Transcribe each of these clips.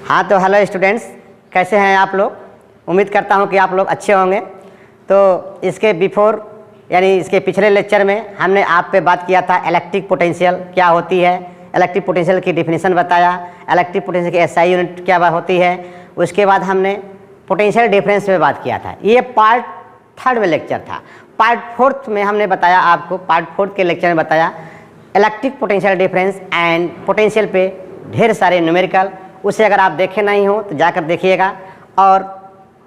हाँ तो hello students, कैसे हैं आप लोग। उम्मीद करता हूँ कि आप लोग अच्छे होंगे। तो इसके बिफोर यानी इसके पिछले लेक्चर में हमने आप पे बात किया था इलेक्ट्रिक पोटेंशियल क्या होती है, इलेक्ट्रिक पोटेंशियल की डिफिनीशन बताया, इलेक्ट्रिक पोटेंशियल की एसआई यूनिट क्या होती है। उसके बाद हमने पोटेंशियल डिफरेंस पे बात किया था। ये पार्ट 3 में लेक्चर था। पार्ट 4 में हमने बताया आपको, पार्ट 4 के लेक्चर में बताया electric potential difference and potential पे ढेर सारे न्यूमेरिकल। उसे अगर आप देखे नहीं हो तो जाकर देखिएगा और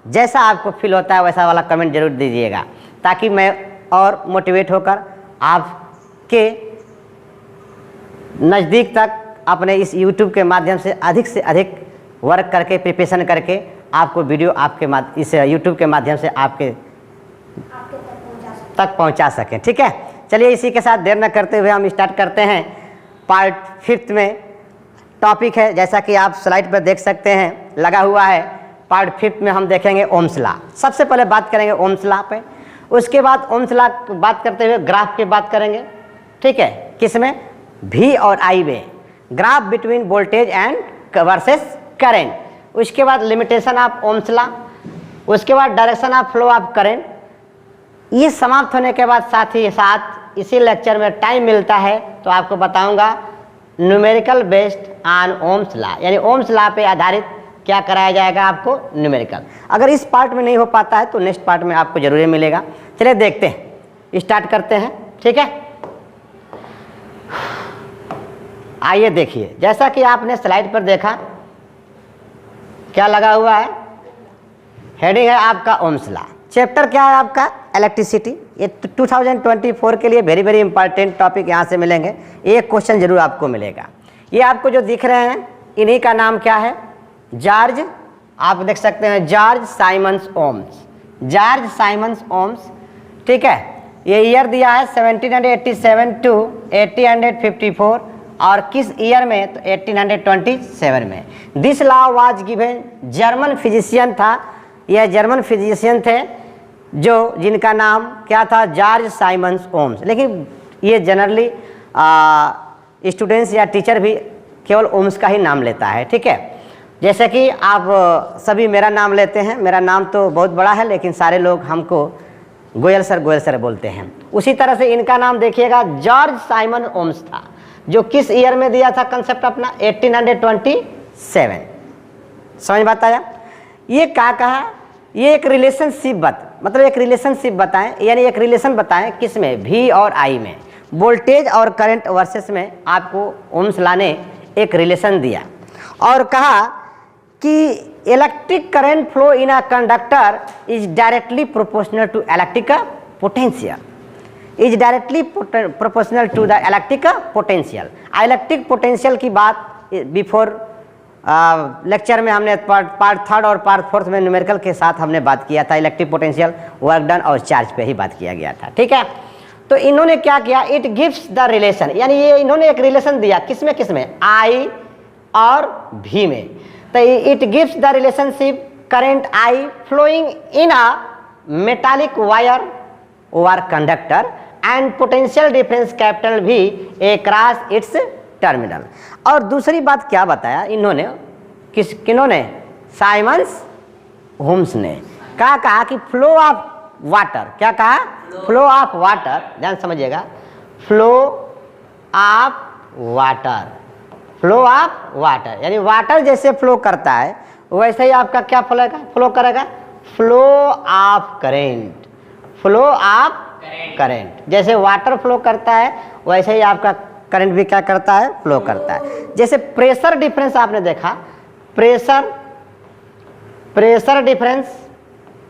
जैसा आपको फील होता है वैसा वाला कमेंट जरूर दीजिएगा, ताकि मैं और मोटिवेट होकर आपके नज़दीक तक अपने इस YouTube के माध्यम से अधिक वर्क करके प्रिपरेशन करके आपको वीडियो आपके इस YouTube के माध्यम से आपके तक पहुंचा सकें। ठीक है, चलिए इसी के साथ देर न करते हुए हम स्टार्ट करते हैं। पार्ट 5 में टॉपिक है, जैसा कि आप स्लाइड पर देख सकते हैं लगा हुआ है। पार्ट 5 में हम देखेंगे ओम्स लॉ। सबसे पहले बात करेंगे ओम्स लॉ पे, उसके बाद ओम्स लॉ बात करते हुए ग्राफ की बात करेंगे। ठीक है, किसमें? V और I में, graph between voltage and versus current. उसके बाद लिमिटेशन ऑफ ओम्स लॉ, उसके बाद direction of flow of current. ये समाप्त होने के बाद साथ ही साथ इसी लेक्चर में टाइम मिलता है तो आपको बताऊंगा numerical based on ohms law, यानी ओम्स लॉ पे आधारित क्या कराया जाएगा आपको न्यूमेरिकल। अगर इस पार्ट में नहीं हो पाता है तो नेक्स्ट पार्ट में आपको जरूर मिलेगा। चलिए देखते हैं, स्टार्ट करते हैं। ठीक है, आइए देखिए, जैसा कि आपने स्लाइड पर देखा क्या लगा हुआ है, हेडिंग है आपका ओम्स लॉ। चैप्टर क्या है आपका? इलेक्ट्रिसिटी। ये 2024 के लिए वेरी इंपॉर्टेंट टॉपिक यहाँ से मिलेंगे। एक क्वेश्चन जरूर आपको मिलेगा। ये आपको जो दिख रहे हैं इन्हीं का नाम क्या है? जॉर्ज, आप देख सकते हैं George Simons Ohms, George Simons Ohms. ठीक है, ये ईयर दिया है 1787 टू 1854 और किस ईयर में? तो 1827 में। This law was given, German physician था, यह जर्मन फिजिशियन थे जो जिनका नाम क्या था? George Simons Ohms. लेकिन ये जनरली स्टूडेंट्स या टीचर भी केवल ओम्स का ही नाम लेता है। ठीक है, जैसे कि आप सभी मेरा नाम लेते हैं, मेरा नाम तो बहुत बड़ा है लेकिन सारे लोग हमको गोयल सर बोलते हैं। उसी तरह से इनका नाम देखिएगा, जॉर्ज साइमन ओम्स था, जो किस ईयर में दिया था कंसेप्ट अपना? 1827। समझ बात आया? ये क्या कहा? ये एक रिलेशनशिप मतलब एक रिलेशनशिप बताएं, यानी एक रिलेशन बताएं किसमें? V और I में, वोल्टेज और करंट वर्सेस में आपको ओम्स लॉ ने एक रिलेशन दिया और कहा कि electric current flow in a conductor is directly proportional to electric potential, is directly proportional to the electric potential. Electric potential की बात बिफोर लेक्चर में हमने पार्ट 3 और पार्ट 4 में न्यूमेरिकल के साथ हमने बात किया था। इलेक्ट्रिक पोटेंशियल, वर्क डन और चार्ज पे ही बात किया गया था। ठीक है, तो इन्होंने क्या किया? इट गिव्स द रिलेशन, यानी ये इन्होंने एक रिलेशन दिया किसमें I और V में। तो it gives the relationship current I flowing in a metallic wire over conductor and potential difference capital V across its terminal. और दूसरी बात क्या बताया इन्होंने, किन्होंने? साइमंस ओम्स ने। क्या कहा कि फ्लो ऑफ वाटर, क्या कहा? फ्लो ऑफ वाटर, ध्यान समझिएगा, flow of water, flow of water, यानी वाटर जैसे फ्लो करता है वैसे ही आपका क्या फ्लो करेगा? Flow of current, flow of current. जैसे वाटर फ्लो करता है वैसे ही आपका करंट भी क्या करता है? फ्लो करता है। जैसे प्रेशर डिफरेंस आपने देखा, प्रेशर डिफरेंस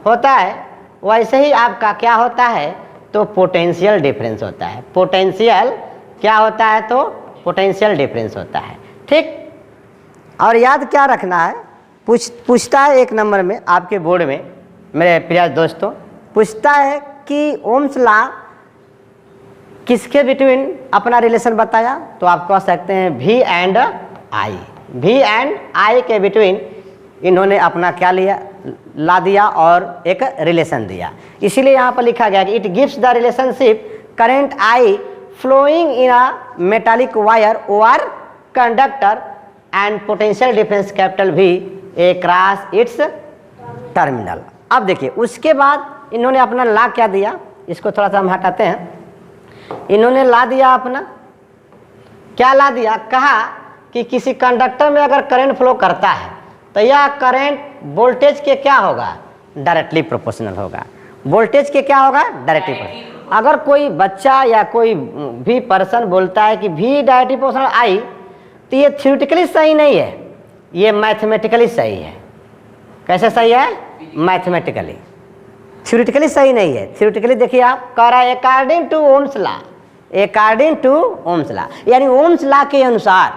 होता है वैसे ही आपका क्या होता है? तो पोटेंशियल डिफरेंस होता है। पोटेंशियल क्या होता है? तो पोटेंशियल डिफरेंस होता है। ठीक, और याद क्या रखना है? पूछता है 1 नंबर में आपके बोर्ड में, मेरे प्रिय दोस्तों, पूछता है कि ओम्स लॉ किसके बिटवीन अपना रिलेशन बताया? तो आप कह सकते हैं V and I, V and I के बिटवीन इन्होंने अपना क्या लिया? ला दिया और एक रिलेशन दिया। इसीलिए यहाँ पर लिखा गया कि it gives the relationship current I flowing in a metallic wire over conductor and potential difference capital V across its terminal. अब देखिए उसके बाद इन्होंने अपना ला क्या दिया, इसको थोड़ा सा हम हटाते हैं। इन्होंने ला दिया अपना, क्या ला दिया, कहा कि किसी कंडक्टर में अगर करंट फ्लो करता है तो यह करंट वोल्टेज के क्या होगा, डायरेक्टली प्रोपोर्शनल होगा। वोल्टेज के क्या होगा, डायरेक्टली प्रोपोर्शनल। अगर कोई बच्चा या कोई भी पर्सन बोलता है कि V डायरेक्टली प्रोपोर्शनल I, तो ये थ्योरेटिकली सही नहीं है, ये मैथमेटिकली सही है। कैसे सही है, मैथमेटिकली, थ्योरेटिकली सही नहीं है। थ्योरेटिकली देखिए आप, कह रहा है according to Ohm's law, according to Ohm's law, यानी ओम्स लॉ के अनुसार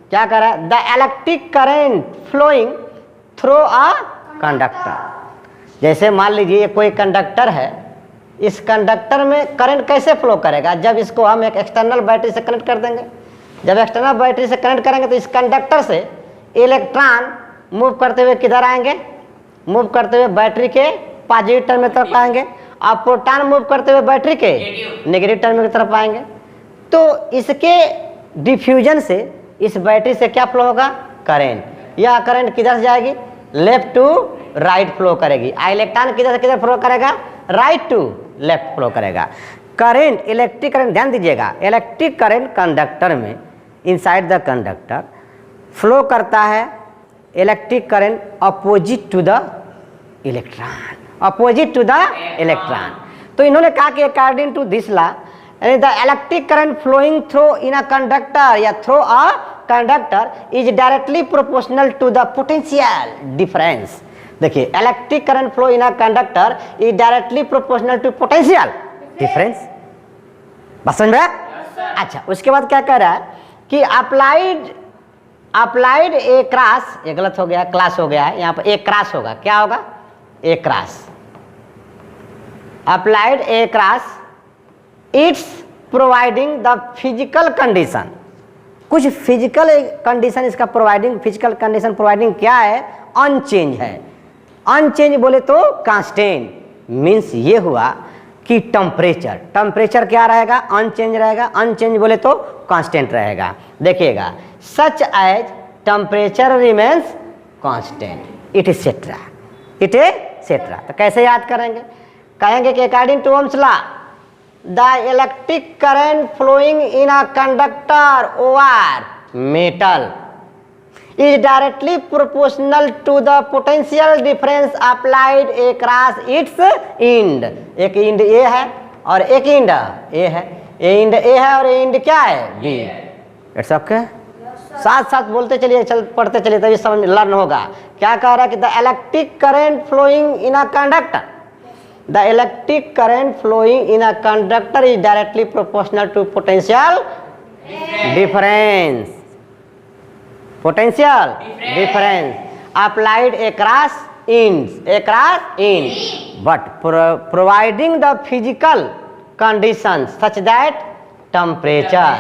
क्या कर रहा है, the electric current flowing through a conductor. जैसे मान लीजिए कोई कंडक्टर है, इस कंडक्टर में करंट कैसे फ्लो करेगा, जब इसको हम एक एक्सटर्नल बैटरी से कनेक्ट कर देंगे। जब एक्सटर्नल बैटरी से कनेक्ट करेंगे तो इस कंडक्टर से इलेक्ट्रॉन मूव करते हुए किधर आएंगे, मूव करते हुए बैटरी के पॉजिटिव टर्मिनल तरफ आएंगे, और प्रोटॉन मूव करते हुए बैटरी के नेगेटिव टर्मिनल की तरफ आएंगे। तो इसके डिफ्यूजन से इस बैटरी से क्या फ्लो होगा, करंट। यह करंट किधर से जाएगी, लेफ्ट टू राइट फ्लो करेगी। इलेक्ट्रॉन किधर से किधर फ्लो करेगा, राइट टू लेफ्ट फ्लो करेगा। करंट, इलेक्ट्रिक करंट, ध्यान दीजिएगा, इलेक्ट्रिक करंट कंडक्टर में इनसाइड द कंडक्टर फ्लो करता है। Electric current opposite to the electron, opposite to the electron. तो इन्होंने कहा कि according to this law, the electric current flowing through in a conductor या through a conductor is directly proportional to the potential difference. देखिए, electric current flow in a conductor is directly proportional to potential difference. बस समझ में? अच्छा, उसके बाद क्या कह रहा है कि अप्लाइड ए क्रॉस, ये गलत हो गया, क्लास हो गया है, यहाँ पर ए क्रॉस होगा, क्या होगा, across, applied across it's providing the physical condition. कुछ फिजिकल कंडीशन इसका प्रोवाइडिंग, फिजिकल कंडीशन प्रोवाइडिंग क्या है, अनचेंज है। अनचेंज बोले तो कांस्टेंट, मीन्स ये हुआ कि टेम्परेचर, टेम्परेचर क्या रहेगा, अनचेंज रहेगा। अनचेंज बोले तो कांस्टेंट रहेगा। देखिएगा, such as temperature remains constant et cetera, et cetera. तो कैसे याद करेंगे, कहेंगे कि according to Ohm's law the electric current flowing in a conductor over metal is directly proportional to the potential difference applied across its end। एक Ind A है और एक इंड ए है, ये इंड ए है और ये इंड क्या है, बी। इट्स ओके, साथ साथ बोलते चलिए, चल पढ़ते चलिए, तभी समझ लर्न होगा। क्या कह रहा है कि the electric current flowing in a conductor, the electric current flowing in a conductor is directly proportional to potential difference, potential difference applied across ends, but providing the physical conditions such that temperature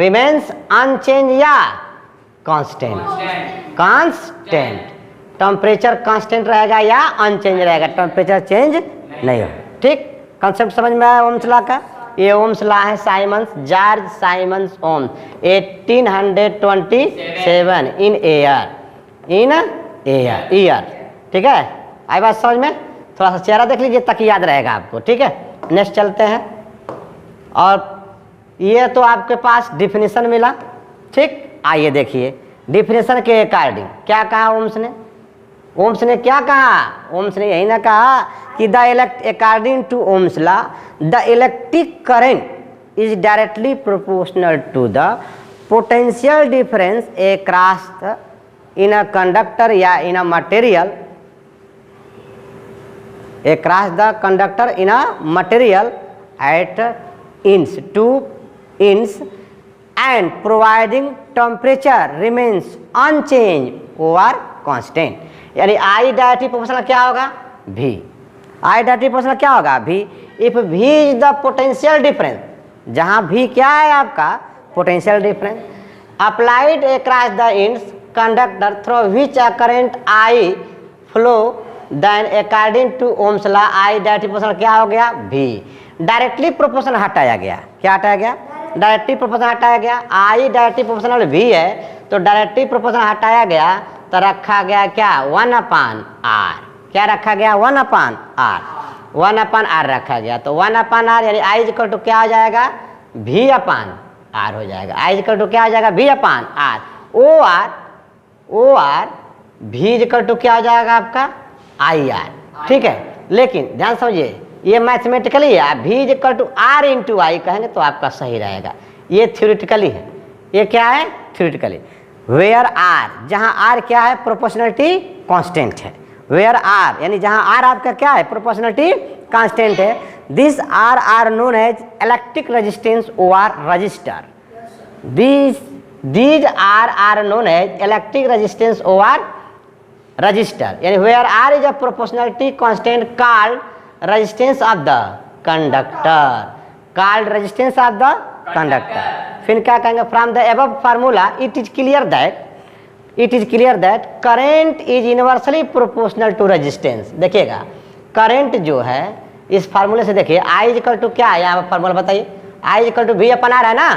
remains unchanged या constant, temperature constant रहेगा या unchange रहेगा, temperature change नहीं हो। ठीक, concept समझ में आया ओम्स लॉ का। ये ओम्स लॉ है साइमंस, जॉर्ज साइमंस ओम्स, 1827 इन ईयर। ठीक है, आई बात समझ में? थोड़ा सा चेहरा देख लीजिए ताकि याद रहेगा आपको। ठीक है, नेक्स्ट चलते हैं। और ये तो आपके पास डिफिनीशन मिला। ठीक, आइए देखिए डिफिनीशन के अकॉर्डिंग क्या कहा ओम्स ने। ओम्स ने क्या कहा, ओम्स ने यही ना कहा कि the according to Ohm's law the electric current is directly proportional to the potential difference across the in a conductor या in a material, across the conductor in a material at ends, 2 ends, and providing temperature remains unchanged over constant। यानी I directly proportional क्या होगा, V। I directly proportional क्या होगा, V। If V is the potential difference, जहाँ V क्या है आपका potential difference, applied across the ends conductor through which a current I flow, then according to Ohm's law I directly proportional क्या हो गया, V। Directly proportional हटाया गया, क्या हटाया गया, डायरेक्टली प्रोपोर्शनल हटाया गया। I डायरेक्टली प्रोपोर्शनल V है, तो डायरेक्टली प्रोपोर्शनल हटाया गया तो रखा गया क्या 1/r। क्या रखा गया 1/r, 1/r रखा गया। तो 1/r यानी I इक्वल टू क्या हो जाएगा V/r हो जाएगा। I इक्वल टू क्या हो जाएगा V/r। OR V equal to क्या हो जाएगा आपका IR। ठीक है, लेकिन ध्यान समझिए ये मैथमेटिकली है। V equal to R into I कहेंगे तो आपका सही रहेगा। ये थ्योरेटिकली है, ये क्या है थ्योरेटिकली। वेयर R, जहाँ R क्या है प्रोपोर्शनलिटी कांस्टेंट है। वेयर R यानी जहाँ R आपका क्या है प्रोपोर्शनलिटी कांस्टेंट है। This R are known as electric resistance OR resistor. These are known as electric resistance over resistor, यानी where R is a proportionality constant called resistance of the conductor, called resistance of the conductor। फिर क्या कहेंगे from the above formula it is clear that current is inversely proportional to resistance। देखिएगा current जो है इस फार्मूले से देखिए I इक्वल टू क्या है, यहाँ पर फार्मूला बताइए I इक्वल टू V/R है ना।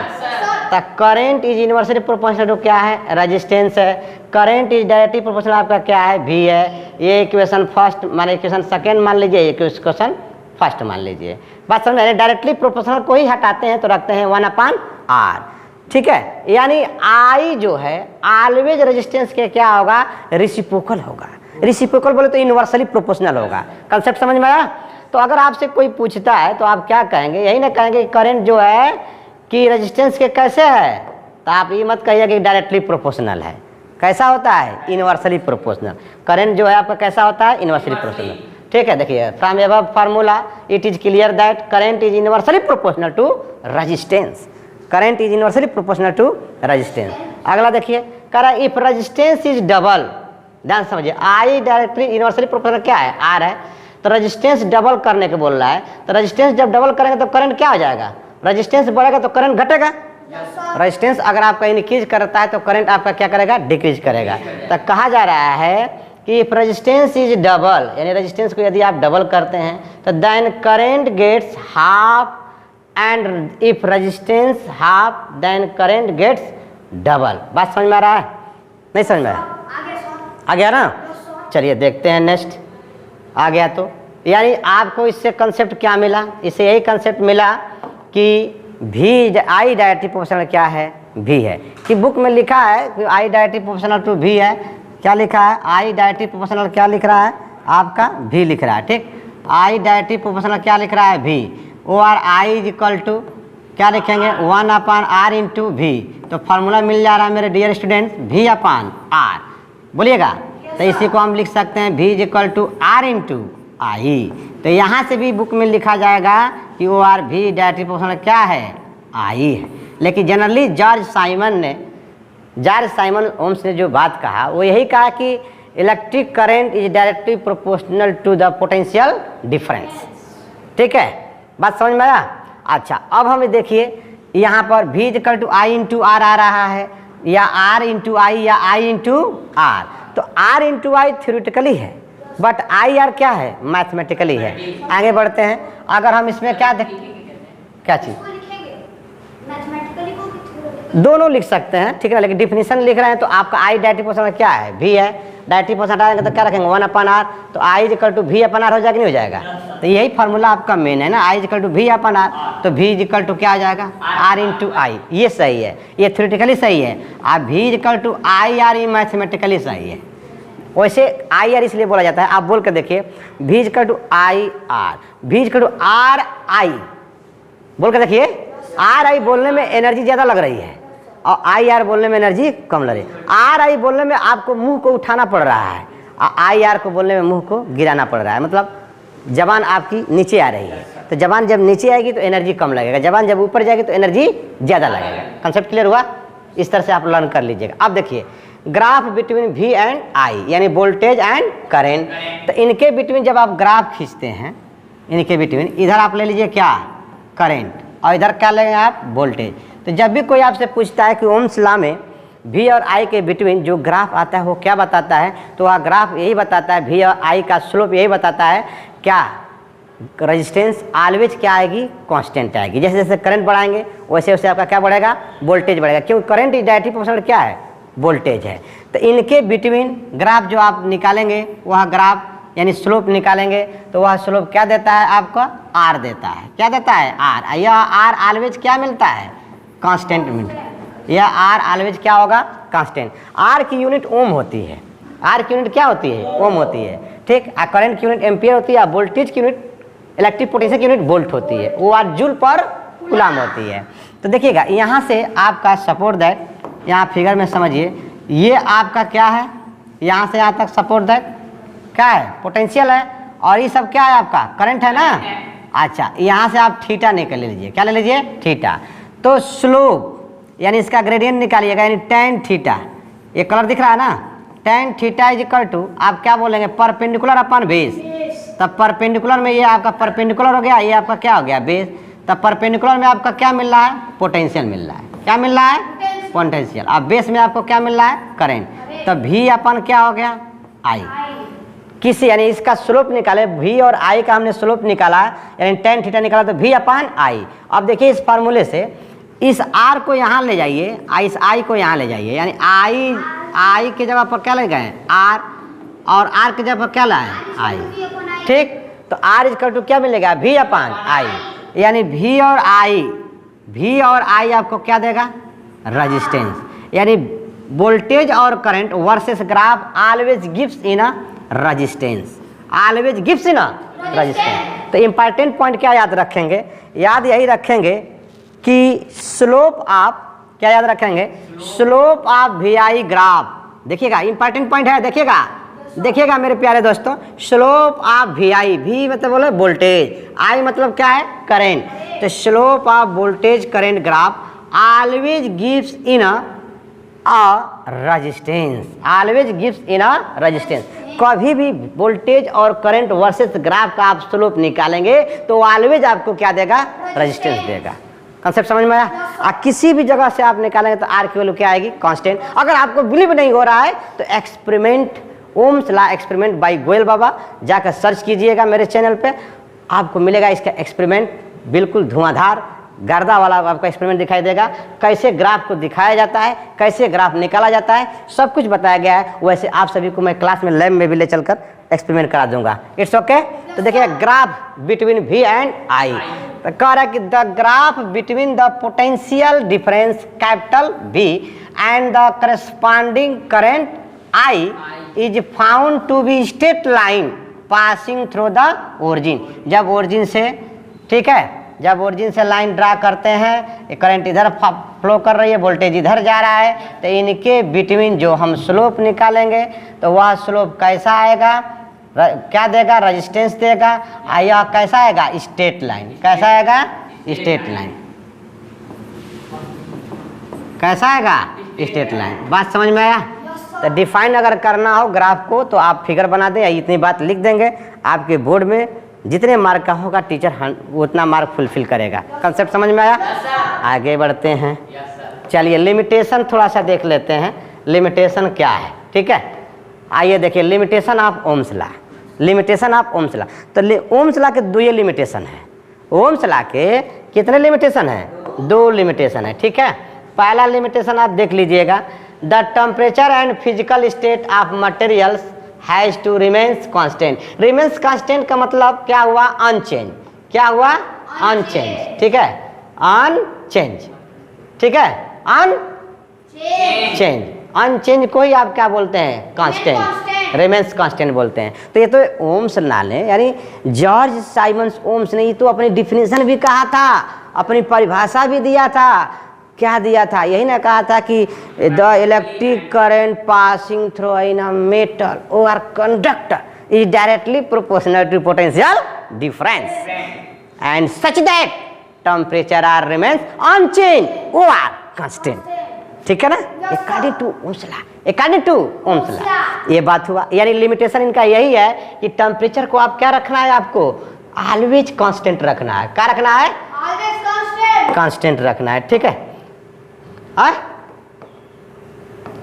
तो current is inversely proportional to क्या है रेजिस्टेंस है। करंट इज डायरेक्टली प्रोपोर्शनल आपका क्या है V है। ये इक्वेशन फर्स्ट माने इक्वेशन सेकंड मान लीजिए, ये इक्वेशन फर्स्ट मान लीजिए। बात समझ में, डायरेक्टली प्रोपोर्शनल को ही हटाते हैं तो रखते हैं 1/r। ठीक है, यानी I जो है ऑलवेज रेजिस्टेंस के क्या होगा रेसिप्रोकल होगा। रेसिप्रोकल बोले तो इनवर्सली प्रोपोर्शनल होगा। कंसेप्ट समझ में आया। तो अगर आपसे कोई पूछता है तो आप क्या कहेंगे, यही ना कहेंगे करंट जो है कि रेजिस्टेंस के कैसे है, तो आप ये मत कहिए कि डायरेक्टली प्रोपोर्शनल है। कैसा होता है इनवर्सली प्रोपोर्शनल। करंट जो है आपका कैसा होता है इनवर्सली प्रोपोर्शनल। ठीक है, देखिए from above formula it is clear that current is inversely proportional to resistance. Current is inversely proportional to resistance. अगला देखिए कह रहा है इफ रेजिस्टेंस इज डबल, ध्यान समझिए I डायरेक्टली इनवर्सली प्रोपोर्शनल क्या है R है, तो रेजिस्टेंस डबल करने के बोल रहा है। तो रेजिस्टेंस जब डबल करेंगे तो करंट क्या हो जाएगा, रेजिस्टेंस बढ़ेगा तो करंट घटेगा। रेजिस्टेंस अगर आपका इंक्रीज करता है तो करंट आपका क्या करेगा डिक्रीज करेगा। तो कहा जा रहा है कि इफ रेजिस्टेंस इज डबल, यानी रेजिस्टेंस को यदि आप डबल करते हैं तो then current gets half, and if resistance half then current gets double. बात समझ में आ रहा है नहीं समझ में आ गया ना। चलिए देखते हैं नेक्स्ट। आ गया तो यानी आपको इससे कंसेप्ट क्या मिला, इससे यही कंसेप्ट मिला कि I डायरेक्टली प्रोपोर्शनल क्या है V है। कि बुक में लिखा है कि I directly proportional to V है। क्या लिखा है I डायरेक्टली प्रोपोर्शनल क्या लिख रहा है आपका V लिख रहा है। ठीक, I डायरेक्टली प्रोपोर्शनल क्या लिख रहा है V। और I इज इक्वल टू क्या लिखेंगे 1/r इंटू V। तो फार्मूला मिल जा रहा है मेरे डियर स्टूडेंट्स V/r। बोलिएगा, तो इसी को हम लिख सकते हैं V is equal to R into I. तो यहाँ से भी बुक में लिखा जाएगा कि OR V डायरेक्टली प्रोपोर्शनल क्या है I है। लेकिन जनरली जॉर्ज साइमन ओम्स ने जो बात कहा वो यही कहा कि electric current is directly proportional to the potential difference. ठीक है, बात समझ में आया। अच्छा, अब हमें देखिए यहाँ पर V is equal to I into R आ रहा है, या R इंटू I या I इंटू R। तो R इंटू I थ्योरेटिकली है बट IR क्या है मैथमेटिकली है। आगे बढ़ते हैं। अगर हम इसमें क्या क्या चीज़ दोनों लिख सकते हैं, ठीक है, लेकिन डिफिनीशन लिख रहे हैं तो आपका I डायरेक्टली प्रोपोर्शनल क्या है V है। डायरेक्टली प्रोपोर्शनल हटाएंगे तो क्या रखेंगे 1/r। तो I is equal to V/r हो जाएगा नहीं हो जाएगा। तो यही फार्मूला आपका मेन है ना, I is equal to V/r। तो V इज इक्वल टू क्या आ जाएगा R इंटू आई। ये सही है, ये थ्योरेटिकली सही है। आप V is equal to IR ये मैथमेटिकली सही है। वैसे IR इसलिए बोला जाता है, आप बोल कर देखिए V is equal to IR, V is equal to RI बोल कर देखिए। RI बोलने में एनर्जी ज़्यादा लग रही है और IR बोलने में एनर्जी कम लग रही है। RI बोलने में आपको मुंह को उठाना पड़ रहा है और IR को बोलने में मुंह को गिराना पड़ रहा है। मतलब जबान आपकी नीचे आ रही है, तो जबान जब नीचे आएगी तो एनर्जी कम लगेगा, जबान जब ऊपर जाएगी तो एनर्जी ज़्यादा लगेगा। कंसेप्ट क्लियर हुआ। इस तरह से आप लर्न कर लीजिएगा। अब देखिए graph between V and I यानी वोल्टेज एंड करेंट। तो इनके बिटवीन जब आप ग्राफ खींचते हैं, इनके बिटवीन इधर आप ले लीजिए क्या करेंट और इधर क्या लेंगे आप वोल्टेज। तो जब भी कोई आपसे पूछता है कि ओम्स लॉ में V और I के बिटवीन जो ग्राफ आता है वो क्या बताता है, तो वह ग्राफ यही बताता है, V और I का स्लोप यही बताता है क्या रेजिस्टेंस ऑलवेज क्या आएगी कांस्टेंट आएगी। जैसे जैसे करंट बढ़ाएंगे वैसे वैसे आपका क्या बढ़ेगा वोल्टेज बढ़ेगा। क्योंकि करंट इज डायरेक्टली प्रोपोर्शनल क्या है वोल्टेज है। तो इनके बिटवीन ग्राफ जो आप निकालेंगे, वह ग्राफ यानी स्लोप निकालेंगे, तो वह स्लोप क्या देता है आपको? आर देता है। क्या देता है? आर। यह आर ऑलवेज क्या मिलता है? कांस्टेंट मिलता है। यह आर ऑलवेज क्या होगा? कांस्टेंट। आर की यूनिट ओम होती है। आर की यूनिट क्या होती है? ओम होती है। ठीक। करंट की यूनिट एम्पियर होती है। वोल्टेज की यूनिट, इलेक्ट्रिक पोटेंशियल की यूनिट वोल्ट होती है। वो आर जूल पर कूलम होती है। तो देखिएगा यहाँ से आपका सपोर्ट दैट, यहाँ फिगर में समझिए, ये आपका क्या है? यहाँ से यहाँ तक सपोर्ट दैट क्या है? पोटेंशियल है। और ये सब क्या है? आपका करंट है ना। अच्छा, यहाँ से आप थीटा निकाल लीजिए। क्या ले लीजिए? थीटा। तो स्लोप यानी इसका ग्रेडियंट निकालिएगा, यानी tan थीटा। ये कलर दिख रहा है ना? tan theta is equal to आप क्या बोलेंगे? Perpendicular upon base. तब परपेंडिकुलर में ये आपका परपेंडिकुलर हो गया, ये आपका क्या हो गया? बेस। तब परपेंडिकुलर में आपका क्या मिल रहा है? पोटेंशियल मिल रहा है। क्या मिल रहा है? पोटेंशियल। अब बेस में आपको क्या मिल रहा है? करंट। तब भी अपन क्या हो गया? आई। किसी यानी इसका स्लोप निकाले, भी और आई का हमने स्लोप निकाला, यानी tan थीटा निकाला, तो भी अपन आई। अब देखिए इस फार्मूले से इस आर को यहाँ ले जाइए, इस आई को यहाँ ले जाइए, यानी आई के जगह पर क्या ले गए? आर। और आर के जगह पर क्या लाए? आई। ठीक। तो आर इक्वल टू क्या मिलेगा? भी अपन आई। यानी भी और आई आपको क्या देगा? रेजिस्टेंस। यानी वोल्टेज और current versus graph always gives in a resistance. Always gives in a resistance. तो इंपॉर्टेंट पॉइंट क्या याद रखेंगे? याद यही रखेंगे कि स्लोप आप क्या याद रखेंगे? Slope of V I graph. देखिएगा इंपॉर्टेंट पॉइंट है, देखिएगा मेरे प्यारे दोस्तों, स्लोप ऑफ वी आई, भी मतलब बोले वोल्टेज, आई मतलब क्या है? करंट। तो slope of voltage current graph always gives in a resistance. Always gives in a resistance. कभी भी वोल्टेज और करंट वर्सेस ग्राफ का आप स्लोप निकालेंगे तो ऑलवेज आपको क्या देगा? रेजिस्टेंस देगा। कंसेप्ट समझ में आया? किसी भी जगह से आप निकालेंगे तो आर की वैल्यू क्या आएगी? कांस्टेंट। अगर आपको बिलीव नहीं हो रहा है तो experiment, Ohm's law experiment by Goyal Baba जाकर सर्च कीजिएगा मेरे चैनल पे, आपको मिलेगा इसका एक्सपेरिमेंट। बिल्कुल धुआंधार गर्दा वाला आपका एक्सपेरिमेंट दिखाई देगा। कैसे ग्राफ को दिखाया जाता है, कैसे ग्राफ निकाला जाता है, सब कुछ बताया गया है। वैसे आप सभी को मैं क्लास में लैब में भी ले चलकर एक्सपेरिमेंट करा दूंगा। It's okay. तो देखिए graph between V and I, तो कह रहा है कि the graph between the potential difference capital V and the corresponding current I is found to be straight line passing through the origin. जब ओरिजिन से, ठीक है, जब ओरिजिन से लाइन ड्रा करते हैं, करंट इधर फ्लो कर रही है, वोल्टेज इधर जा रहा है, तो इनके बिटवीन जो हम स्लोप निकालेंगे तो वह स्लोप कैसा आएगा? क्या देगा? रेजिस्टेंस देगा। यह कैसा आएगा? Straight line. कैसा आएगा? Straight line. कैसा आएगा? Straight line. बात समझ में आया? तो डिफाइन अगर करना हो ग्राफ को तो आप फिगर बना दें, इतनी बात लिख देंगे, आपके बोर्ड में जितने मार्क का होगा टीचर उतना मार्क फुलफिल करेगा। कंसेप्ट समझ में आया? आगे बढ़ते हैं। चलिए लिमिटेशन थोड़ा सा देख लेते हैं, लिमिटेशन क्या है। ठीक है, आइए देखिए limitation of Ohm's law. Limitation of Ohm's law, तो ओम्स लॉ के दो ये लिमिटेशन है। ओम्स लॉ के कितने लिमिटेशन है? दो लिमिटेशन है। ठीक है, पहला लिमिटेशन आप देख लीजिएगा, the temperature and physical state of materials has to remains constant. Remains constant का मतलब क्या हुआ? अनचेंज। क्या हुआ? अनचेंज। ठीक है, अनचेंज। ठीक है, अनचेंज। अनचेंज को ही आप क्या बोलते हैं? कांस्टेंट, रिमेन्स कांस्टेंट बोलते हैं। तो ये तो ओम्स लॉ ने, यानी जॉर्ज साइमंस ओम्स ने, ये तो अपनी डिफिनेशन भी कहा था, अपनी परिभाषा भी दिया था। क्या दिया था? यही ना कहा था कि the electric current passing through in a metal और conductor is directly proportional to potential difference and such that temperature are remains unchange और कांस्टेंट। ठीक है ना, according to Ohm's law, according to Ohm's law. ये बात हुआ, यानी limitation इनका यही है कि टेम्परेचर को आप क्या रखना है? आपको ऑलवेज कांस्टेंट रखना है। क्या रखना है? ऑलवेज कांस्टेंट, कांस्टेंट रखना है। ठीक है,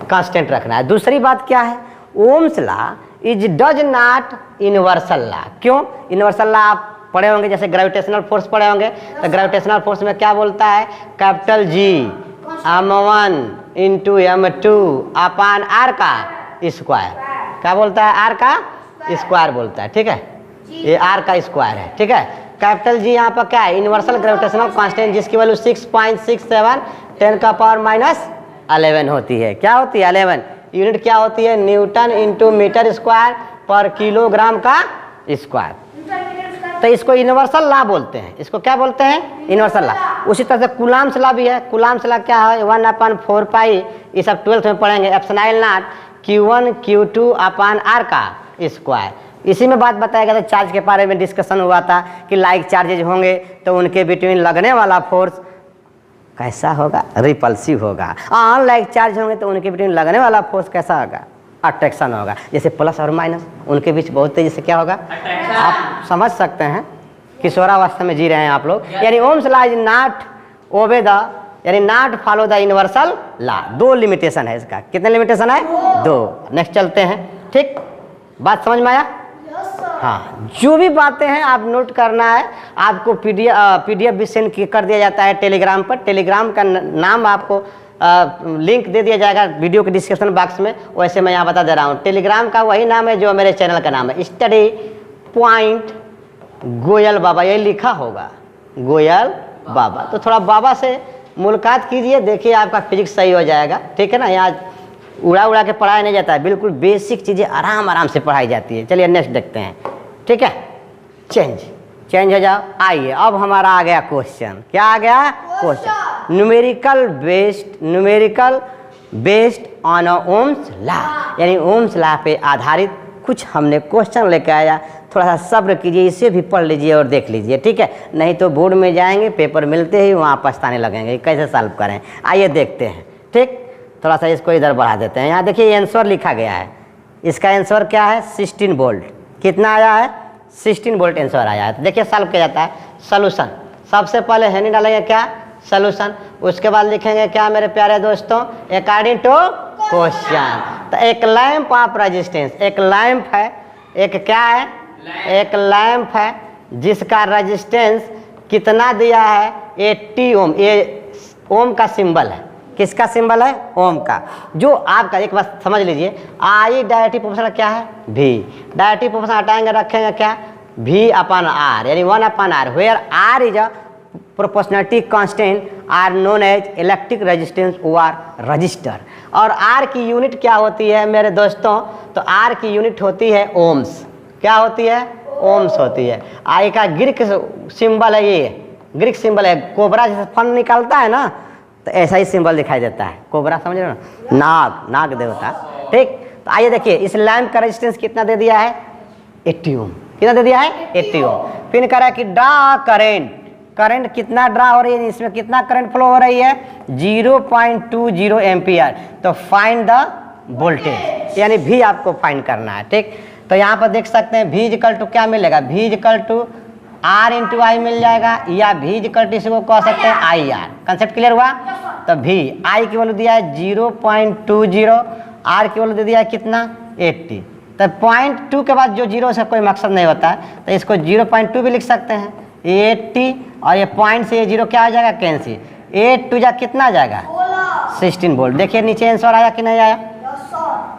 कांस्टेंट रखना है। दूसरी बात क्या है? Ohms law is does not universal law. क्यों? यूनिवर्सल लॉ आप पढ़े होंगे, जैसे ग्रेविटेशनल फोर्स पढ़े होंगे, तो ग्रेविटेशनल फोर्स में क्या बोलता है? Capital G M1 into m2 अपान r का स्क्वायर। क्या बोलता है? r का स्क्वायर बोलता है, ठीक है, ये r का स्क्वायर है, ठीक है। कैपिटल G यहाँ पर क्या है? यूनिवर्सल ग्रेविटेशनल कांस्टेंट, जिसकी वैल्यू 6.67 10 का पावर माइनस 11 होती है। क्या होती है? 11। यूनिट क्या होती है? न्यूटन इंटू मीटर स्क्वायर पर किलोग्राम का स्क्वायर। तो इसको यूनिवर्सल लॉ बोलते हैं। इसको क्या बोलते हैं? Universal law. उसी तरह से कूलम्ब्स लॉ भी है। कूलम्ब्स लॉ क्या है? 1/4 पाई, ये सब 12th में पढ़ेंगे, epsilon not Q1 Q2 upon r का स्क्वायर। इसी में बात बताया गया था, चार्ज के बारे में डिस्कशन हुआ था कि लाइक चार्जेज होंगे तो उनके बिटवीन लगने वाला फोर्स कैसा होगा? रिपल्सिव होगा। अनलाइक चार्ज होंगे तो उनके बिटवीन लगने वाला फोर्स कैसा होगा? अट्रैक्शन होगा। जैसे प्लस और माइनस, उनके बीच बहुत तेजी से क्या होगा? आप समझ सकते हैं, किशोरावस्था में जी रहे हैं आप लोग। यानी Ohm's law is not obey the, यानी not follow the universal law. 2 limitation है इसका। कितने लिमिटेशन है? 2। नेक्स्ट चलते हैं, ठीक, बात समझ में आया? हाँ, जो भी बातें हैं आप नोट करना है। आपको पीडीएफ भी सेंड कर दिया जाता है टेलीग्राम पर। टेलीग्राम का नाम आपको लिंक दे दिया जाएगा वीडियो के डिस्क्रिप्शन बॉक्स में। वैसे मैं यहाँ बता दे रहा हूँ, टेलीग्राम का वही नाम है जो मेरे चैनल का नाम है, स्टडी पॉइंट गोयल बाबा, यही लिखा होगा गोयल बाबा। तो थोड़ा बाबा से मुलाकात कीजिए, देखिए आपका फिजिक्स सही हो जाएगा, ठीक है ना। यहाँ उड़ा उड़ा के पढ़ाया नहीं जाता है, बिल्कुल बेसिक चीज़ें आराम आराम से पढ़ाई जाती है। चलिए नेक्स्ट देखते हैं, ठीक है। चेंज हो जाओ। आइए अब हमारा आ गया क्वेश्चन। क्या आ गया? Question numerical based on ohms law, यानी ओम्स लॉ पे आधारित कुछ हमने क्वेश्चन लेकर आया। थोड़ा सा सब्र कीजिए, इसे भी पढ़ लीजिए और देख लीजिए, ठीक है। नहीं तो बोर्ड में जाएंगे, पेपर मिलते ही वहाँ पछताने लगेंगे कैसे सॉल्व करें। आइए देखते हैं, ठीक। थोड़ा सा इसको इधर बढ़ा देते हैं। यहाँ देखिए आंसर लिखा गया है। इसका आंसर क्या है? 16 वोल्ट। कितना आया है? 16 वोल्ट आंसर आया है। तो देखिए सॉल्व किया जाता है। सोल्यूशन सबसे पहले हेनी डालेंगे क्या? सोल्यूशन। उसके बाद लिखेंगे क्या मेरे प्यारे दोस्तों? According to question. तो एक लैंप ऑफ रेजिस्टेंस, एक लैंप है, एक क्या है? एक लैंप है जिसका रेजिस्टेंस कितना दिया है? 80 ओम। ये ओम का सिंबल है। किसका सिंबल है? ओम का। जो आपका एक बात समझ लीजिए, आई डायरेक्टिव प्रोपोर्शनल क्या है? भी। डायरेक्टिव प्रोपोर्शनल हटाएंगे, रखेंगे क्या? भी अपान आर, यानी 1 upon R, where R is a proportionality constant R known as electric resistance और रजिस्टर। और आर की यूनिट क्या होती है मेरे दोस्तों? तो आर की यूनिट होती है ओम्स। क्या होती है? ओम्स होती है। आई का ग्रीक सिंबल है, ये ग्रीक सिंबल है। कोबरा जैसे फन निकालता है ना, तो ऐसा ही सिंबल दिखाई देता है। कोबरा समझ रहे हो ना? नाग देवता, ठीक। तो आइए देखिए, इस लैंप का रेजिस्टेंस कितना दे दिया है? 80 ओम। कितना दे दिया है? 80 ओम। फिर कह रहा है कि ड्रा करंट कितना ड्रा हो रही है? इसमें कितना करंट फ्लो हो रही है? 0.20 एम्पियर। तो फाइंड द वोल्टेज, यानी भी आपको फाइंड करना है, ठीक। तो यहाँ पर देख सकते हैं भी इक्वल टू क्या मिलेगा? भी इक्वल टू आर इंटू आई मिल जाएगा, या भी इक्वल टू इसको कह सकते हैं आई आर। कंसेप्ट क्लियर हुआ? तो भी आई की वैल्यू दिया है 0.20, आर की वैल्यू दे दिया है कितना? 80। तो 0.2 के बाद जो 0 से कोई मकसद नहीं होता है, तो इसको 0.2 भी लिख सकते हैं। 80 और ये पॉइंट से ये 0 क्या आ जाएगा? कैंसिल। 8 2 जा कितना आ जाएगा? 16 वोल्ट। देखिए नीचे आंसर आया कि नहीं आया?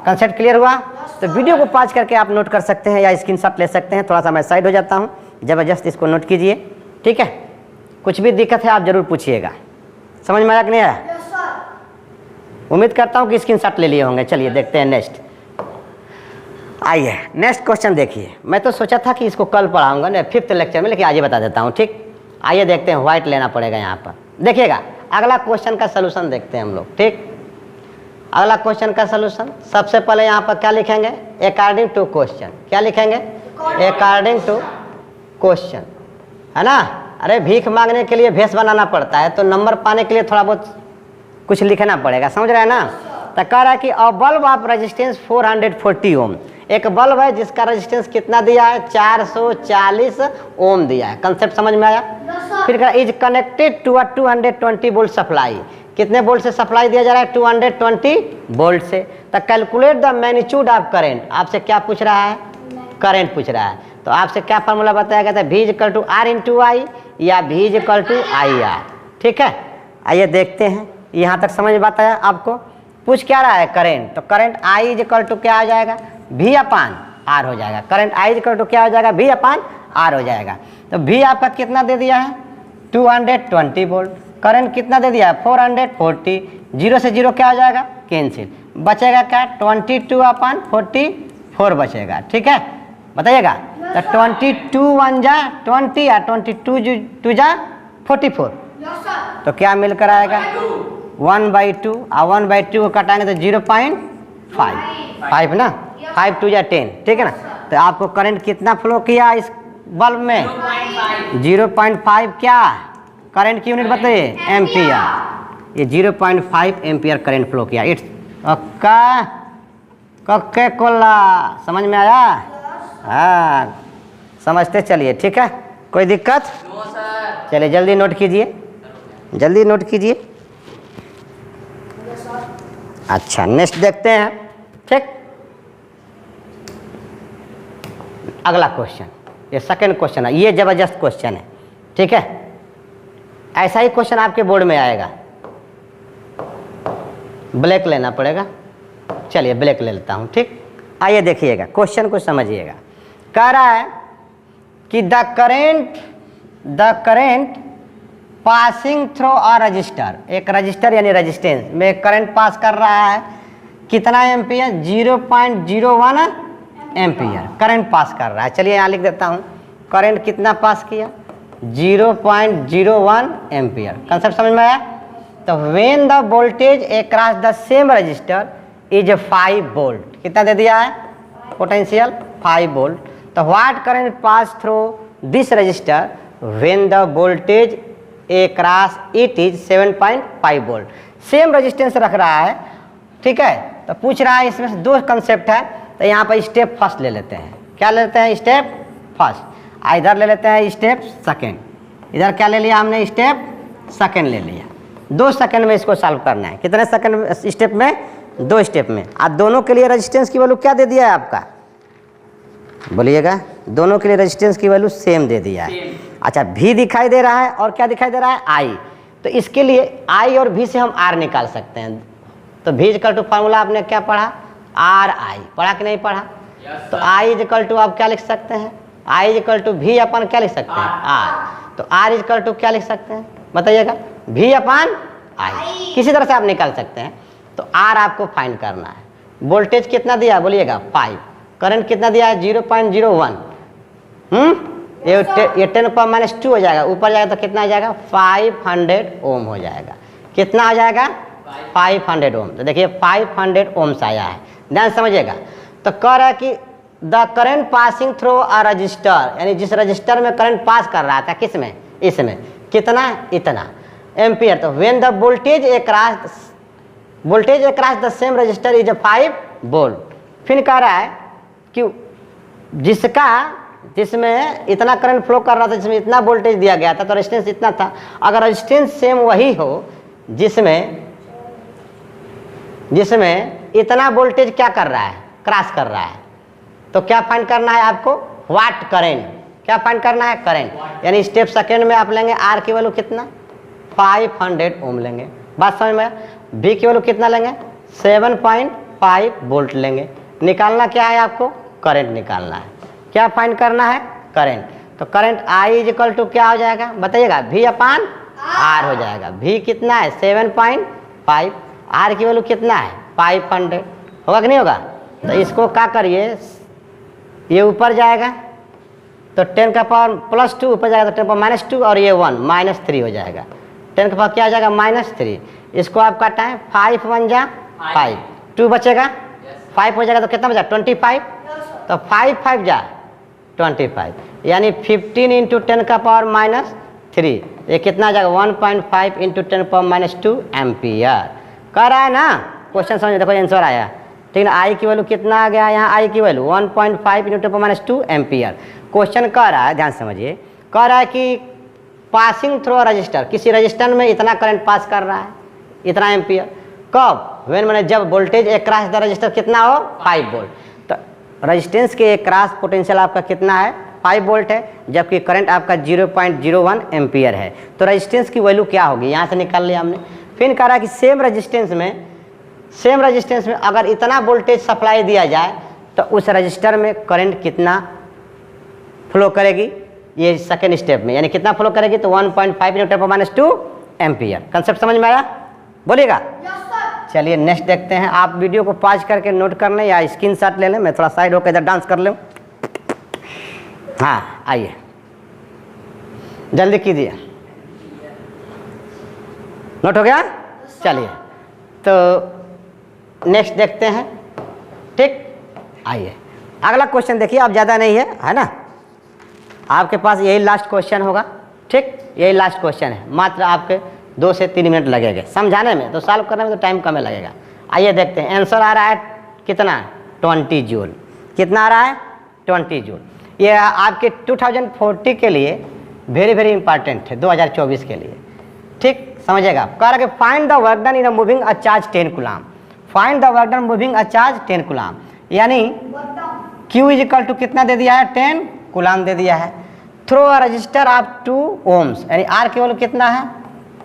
कंसेप्ट क्लियर हुआ? तो वीडियो को पॉज करके आप नोट कर सकते हैं या स्क्रीनशॉट ले सकते हैं। थोड़ा सा मैं साइड हो जाता हूँ, ज़बरदस्त इसको नोट कीजिए, ठीक है। कुछ भी दिक्कत है आप जरूर पूछिएगा। समझ में आया कि नहीं आया? उम्मीद करता हूँ कि स्क्रीनशॉट ले लिए होंगे। चलिए देखते हैं नेक्स्ट। आइए नेक्स्ट क्वेश्चन देखिए। मैं तो सोचा था कि इसको कल पढ़ाऊंगा ना 5th लेक्चर में, लेकिन आज ही बता देता हूँ, ठीक। आइए देखते हैं, व्हाइट लेना पड़ेगा यहाँ पर। देखिएगा अगला क्वेश्चन का सोल्यूशन देखते हैं हम लोग, ठीक। अगला क्वेश्चन का सोल्यूशन सबसे पहले यहाँ पर क्या लिखेंगे? According to question. क्या लिखेंगे? अकॉर्डिंग टू क्वेश्चन, है ना। अरे भीख मांगने के लिए भेष बनाना पड़ता है, तो नंबर पाने के लिए थोड़ा बहुत कुछ लिखना पड़ेगा, समझ रहे हैं ना। तो कह रहा है कि अ बल्ब ऑफ रेजिस्टेंस 440 ओम। एक बल्ब है जिसका रेजिस्टेंस कितना दिया है? 440 ओम दिया है। कंसेप्ट समझ में आया? फिर कह रहा is connected to a 220 volt supply. कितने वोल्ट से सप्लाई दिया जा रहा है? 220 वोल्ट से। तो calculate the magnitude of current. आपसे क्या पूछ रहा है? करंट पूछ रहा है। तो आपसे क्या फार्मूला बताया गया था? V equal to R into I, या V equal to I R, ठीक है। आइए देखते हैं यहाँ तक समझ में बात आया आपको? पूछ क्या रहा है? करंट। तो current I is equal to क्या आ जाएगा? V अपान R हो जाएगा। Current I is equal to क्या हो जाएगा? V अपान R हो जाएगा। तो V आपका कितना दे दिया है? 220 वोल्ट। करंट कितना दे दिया है? 440। 0 से 0 क्या हो जाएगा? कैंसिल। बचेगा क्या? 22 अपान 44 बचेगा। ठीक है, बताइएगा। तो 22 1 जा 20 या 22 2 जा 44। तो क्या मिलकर आएगा? 1/2। और 1/2 को कटाएंगे तो 0.5 ना, 5 2 जा 10। ठीक है ना। तो आपको करंट कितना फ्लो किया इस बल्ब में? 0.5 क्या करंट की यूनिट बताइए? एम्पियर। ये 0.5 एम्पियर करंट फ्लो किया। इट्स ओके कोला, समझ में आया? हाँ, समझते चलिए। ठीक है, कोई दिक्कत? चलिए जल्दी नोट कीजिए, जल्दी नोट कीजिए। अच्छा, नेक्स्ट देखते हैं। ठीक, अगला क्वेश्चन, ये सेकंड क्वेश्चन है, ये जबरदस्त क्वेश्चन है। ठीक है, ऐसा ही क्वेश्चन आपके बोर्ड में आएगा। ब्लैक लेना पड़ेगा। चलिए ब्लैक ले लेता हूँ। ठीक, आइए देखिएगा, क्वेश्चन को समझिएगा। कह रहा है कि the current passing through a resistor, एक रजिस्टर यानी रेजिस्टेंस में करंट पास कर रहा है। कितना एम्पियर? 0.01 एम्पियर करंट पास कर रहा है। चलिए यहाँ लिख देता हूँ, करंट कितना पास किया? 0.01 एम्पियर। कंसेप्ट समझ में आया? तो when the voltage across the same resistor is 5 volt, कितना दे दिया है? Potential 5 volt. तो what current pass through this resistor when the voltage across it is 7.5 volt. Same resistance रख रहा है। ठीक है, तो पूछ रहा है, इसमें से दो कंसेप्ट है। तो यहाँ पर स्टेप फर्स्ट ले लेते हैं। क्या लेते हैं? Step first. इधर ले लेते हैं स्टेप सेकेंड। इधर क्या ले लिया हमने? स्टेप सेकेंड ले लिया। 2 सेकंड में इसको सॉल्व करना है। कितने सेकंड स्टेप में? 2 स्टेप में। आप दोनों के लिए रेजिस्टेंस की वैल्यू क्या दे दिया है आपका? बोलिएगा। दोनों के लिए रेजिस्टेंस की वैल्यू सेम दे दिया है। अच्छा, V दिखाई दे रहा है और क्या दिखाई दे रहा है? I। तो इसके लिए I और V से हम R निकाल सकते हैं। तो V इक्वल टू फार्मूला आपने क्या पढ़ा? RI पढ़ा कि नहीं पढ़ा? तो I इक्वल टू आप क्या लिख सकते हैं? I इक्वल टू V अपन क्या लिख सकते हैं? R। तो R इक्वल टू क्या लिख सकते हैं? बताइएगा। V upon I। किसी तरह से आप निकाल सकते हैं। तो R आपको फाइंड करना है। वोल्टेज कितना दिया? बोलिएगा 5। करंट कितना दिया है? 0.01। ये 10⁻² हो जाएगा। ऊपर जाएगा तो कितना आ जाएगा? 500 ओम हो जाएगा। कितना आ जाएगा? 500 ओम। तो देखिए 500 ओम्स आया है। ध्यान समझिएगा। तो कह रहा है कि the current passing through a resistor, यानी जिस रजिस्टर में करंट पास कर रहा था, किसमें? इसमें। कितना? इतना एम्पियर। तो when the voltage across the same resistor is 5 volt. फिर कह रहा है कि जिसमें इतना करंट फ्लो कर रहा था, जिसमें इतना वोल्टेज दिया गया था, तो रेजिस्टेंस इतना था। अगर रेजिस्टेंस सेम वही हो जिसमें इतना वोल्टेज क्या कर रहा है? क्रॉस कर रहा है, तो क्या फाइंड करना है आपको? What current. क्या फाइंड करना है? करंट। यानी स्टेप सेकेंड में आप लेंगे R की वैल्यू कितना? 500 ओम लेंगे। बात समझ में? V की वैल्यू कितना लेंगे? 7.5 वोल्ट लेंगे। निकालना क्या है आपको? करंट निकालना है। क्या फाइंड करना है? करंट। तो current I is equal to क्या हो जाएगा? बताइएगा। V अपान R हो जाएगा। V कितना है? 7.5। R की वैल्यू कितना है? 500। होगा कि नहीं होगा? तो इसको क्या करिए, ये ऊपर जाएगा तो 10 का पावर +2, ऊपर जाएगा तो 10 का पावर -2, और ये 1 -3 हो जाएगा। 10 का पावर क्या हो जाएगा? -3। इसको आप काटाएं, 5 1 जा 5, 2 बचेगा, 5 हो जाएगा तो कितना बचा? 25। तो 5 5 जा 25, यानी 15 × 10 का पावर -3। ये कितना आ जाएगा? 1.5 × 10 का पावर -2 एम्पियर। कह रहा है ना क्वेश्चन? समझ देखो आंसर आया। ठीक है, I की वैल्यू कितना आ गया? यहाँ I की वैल्यू 1.5 × 10 का पावर -2 एम्पियर। क्वेश्चन कह रहा है, ध्यान समझिए, कह रहा है कि पासिंग थ्रू रजिस्टर, किसी रजिस्टर में इतना करंट पास कर रहा है, इतना एम्पियर। कब? व्हेन मैंने जब वोल्टेज अक्रॉस द रजिस्टर कितना हो? 5 वोल्ट। तो रजिस्टेंस के अक्रॉस पोटेंशियल आपका कितना है? 5 वोल्ट है, जबकि करंट आपका 0.01 एम्पियर है। तो रजिस्टेंस की वैल्यू क्या होगी? यहाँ से निकाल लिया हमने। फिर कह रहा है कि सेम रेजिस्टेंस में अगर इतना वोल्टेज सप्लाई दिया जाए तो उस रजिस्टर में करंट कितना फ्लो करेगी, ये सेकेंड स्टेप में, यानी कितना फ्लो करेगी, तो 1.5 × 10⁻² एम्पियर। कंसेप्ट समझ में आया? बोलिएगा। चलिए नेक्स्ट देखते हैं। आप वीडियो को पॉज करके नोट कर लें या स्क्रीनशॉट ले लें, मैं थोड़ा साइड होकर इधर डांस कर लूँ। हाँ आइए जल्दी कीजिए। नोट हो गया? चलिए तो नेक्स्ट देखते हैं। ठीक, आइए अगला क्वेश्चन देखिए। अब ज़्यादा नहीं है ना, आपके पास यही लास्ट क्वेश्चन होगा। ठीक, यही लास्ट क्वेश्चन है, मात्र आपके 2 से 3 मिनट लगेंगे समझाने में, तो सॉल्व करने में तो टाइम कम लगेगा। आइए देखते हैं। आंसर आ रहा है कितना? 20 जूल। कितना आ रहा है? 20 जूल। ये आपके 2040 के लिए वेरी वेरी इंपॉर्टेंट है, 2024 के लिए। ठीक, समझिएगा। कह रहा है कि find the work done in moving a charge 10 coulomb. Find the work done moving a charge 10 coulomb, यानी Q इक्वल टू कितना दे दिया है? 10 कूलम दे दिया है। Through a resistor of 2 ohms, यानी R की वैल्यू कितना है?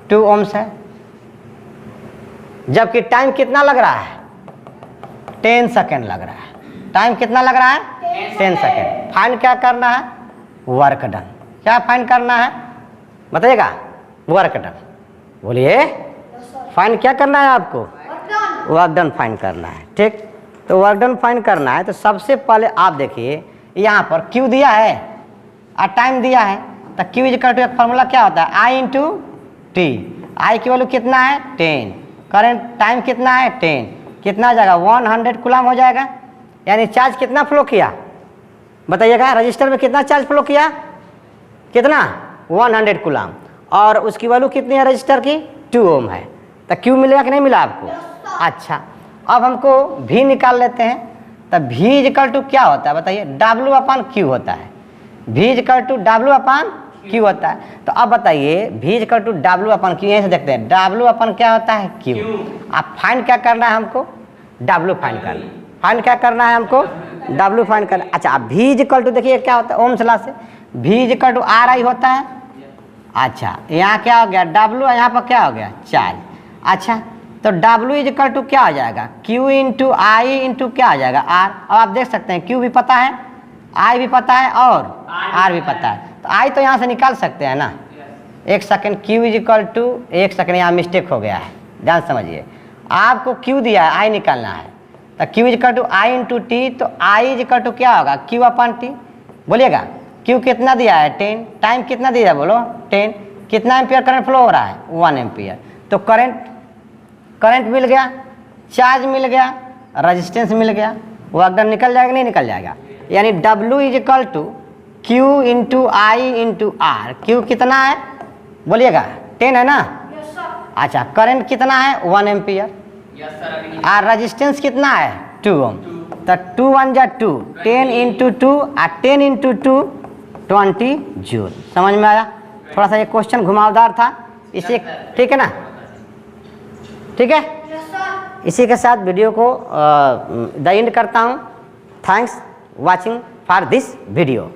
2 ohms है। जबकि टाइम कितना लग रहा है? 10 सेकेंड लग रहा है। टाइम कितना लग रहा है? 10 सेकेंड। फाइंड क्या करना है? Work done. क्या फाइंड करना है बताइएगा? Work done. बोलिए, फाइंड क्या करना है आपको? वर्क डन फाइंड करना है। ठीक, तो वर्क डन फाइंड करना है तो सबसे पहले आप देखिए यहाँ पर Q दिया है और टाइम दिया है, तो Q इक्वल टू एक फार्मूला क्या होता है? I × T। I की वैल्यू कितना है? 10। करंट टाइम कितना है? 10। कितना हो जाएगा? 100 कूलम हो जाएगा। यानी चार्ज कितना फ्लो किया बताइएगा? रजिस्टर में कितना चार्ज फ्लो किया? कितना? 100 कूलम। और उसकी वैल्यू कितनी है रजिस्टर की? 2 ohm है। तो Q मिलेगा कि नहीं मिला आपको? अच्छा, अब हमको V निकाल लेते हैं। तो V इक्वल टू क्या होता है बताइए? W/Q होता है। V इक्वल टू W/Q होता है। तो अब बताइए V इक्वल टू W/Q, यहीं से देखते हैं। W/ क्या होता है? Q। अब फाइंड क्या करना है हमको? W फाइंड करना। फाइंड क्या करना है हमको? W फाइंड करना। अच्छा, अब V इक्वल टू देखिए क्या होता है ओम्स लॉ से? V इक्वल टू RI होता है। अच्छा, यहाँ क्या हो गया? W, यहाँ पर क्या हो गया? चार्ज। अच्छा, तो W इक्वल टू क्या हो जाएगा? Q × I × क्या आ जाएगा? R। अब आप देख सकते हैं Q भी पता है, I भी पता है और R भी पता है। तो I तो यहाँ से निकाल सकते हैं ना। एक सेकेंड, Q इक्वल टू, एक सेकेंड यहाँ मिस्टेक हो गया है, ध्यान समझिए। आपको Q दिया है, I निकालना है। तो Q equal to I × T, तो I इक्वल टू क्या होगा? Q/T। बोलिएगा, Q कितना दिया है? 10। टाइम कितना दिया है बोलो? 10। कितना एम्पियर करंट फ्लो हो रहा है? 1 एम्पियर। तो करंट मिल गया, चार्ज मिल गया, रेजिस्टेंस मिल गया। वर्क डन निकल जाएगा नहीं निकल जाएगा? यानी W equal to Q × I × R। Q कितना है बोलिएगा? 10 है ना? अच्छा, करंट कितना है? 1 एम्पियर। और रेजिस्टेंस कितना है? 2 ohm। तो 2 × 1 = 2, 10 × 2 और 10 × 2 20 जूल। समझ में आया? थोड़ा सा ये क्वेश्चन घुमावदार था इसे, ठीक है ना? ठीक है, इसी के साथ वीडियो को द एंड करता हूँ। Thanks watching for this video.